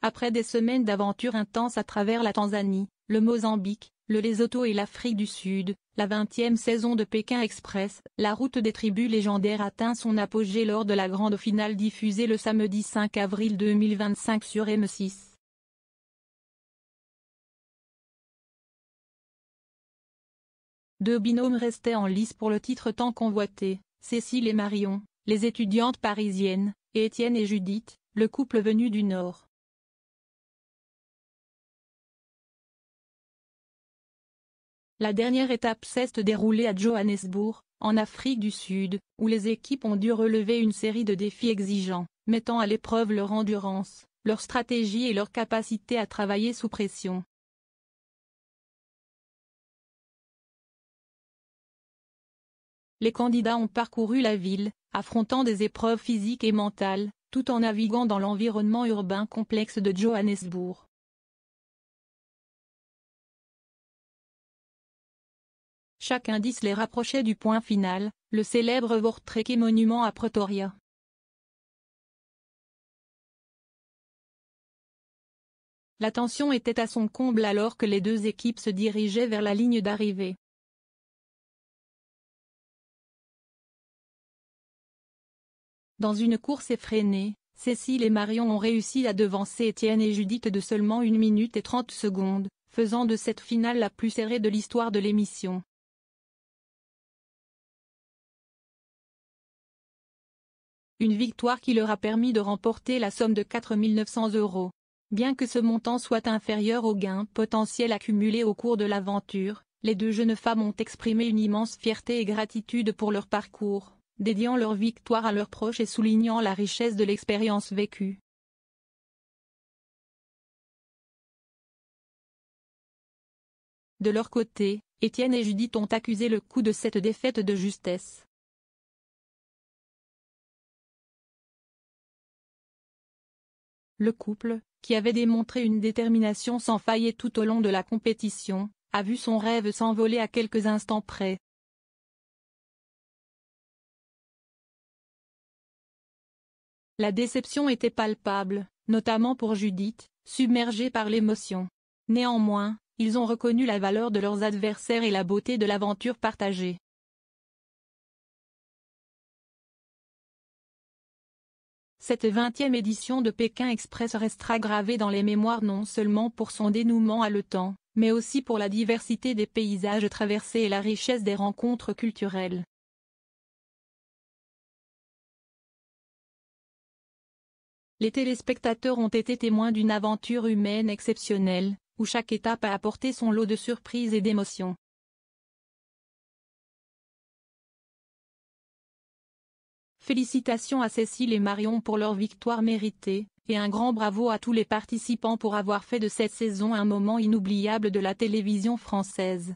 Après des semaines d'aventures intenses à travers la Tanzanie, le Mozambique, le Lesotho et l'Afrique du Sud, la 20e saison de Pékin Express, la route des tribus légendaires atteint son apogée lors de la grande finale diffusée le samedi 5 avril 2025 sur M6. Deux binômes restaient en lice pour le titre tant convoité, Cécile et Marion, les étudiantes parisiennes, et Étienne et Judith, le couple venu du Nord. La dernière étape s'est déroulée à Johannesburg, en Afrique du Sud, où les équipes ont dû relever une série de défis exigeants, mettant à l'épreuve leur endurance, leur stratégie et leur capacité à travailler sous pression. Les candidats ont parcouru la ville, affrontant des épreuves physiques et mentales, tout en naviguant dans l'environnement urbain complexe de Johannesburg. Chaque indice les rapprochait du point final, le célèbre Voortrekker monument à Pretoria. La tension était à son comble alors que les deux équipes se dirigeaient vers la ligne d'arrivée. Dans une course effrénée, Cécile et Marion ont réussi à devancer Étienne et Judith de seulement 1 minute et 30 secondes, faisant de cette finale la plus serrée de l'histoire de l'émission. Une victoire qui leur a permis de remporter la somme de 4 900 €. Bien que ce montant soit inférieur aux gains potentiels accumulés au cours de l'aventure, les deux jeunes femmes ont exprimé une immense fierté et gratitude pour leur parcours, dédiant leur victoire à leurs proches et soulignant la richesse de l'expérience vécue. De leur côté, Étienne et Judith ont accusé le coup de cette défaite de justesse. Le couple, qui avait démontré une détermination sans faille tout au long de la compétition, a vu son rêve s'envoler à quelques instants près. La déception était palpable, notamment pour Judith, submergée par l'émotion. Néanmoins, ils ont reconnu la valeur de leurs adversaires et la beauté de l'aventure partagée. Cette 20e édition de Pékin Express restera gravée dans les mémoires non seulement pour son dénouement haletant, mais aussi pour la diversité des paysages traversés et la richesse des rencontres culturelles. Les téléspectateurs ont été témoins d'une aventure humaine exceptionnelle, où chaque étape a apporté son lot de surprises et d'émotions. Félicitations à Cécile et Marion pour leur victoire méritée, et un grand bravo à tous les participants pour avoir fait de cette saison un moment inoubliable de la télévision française.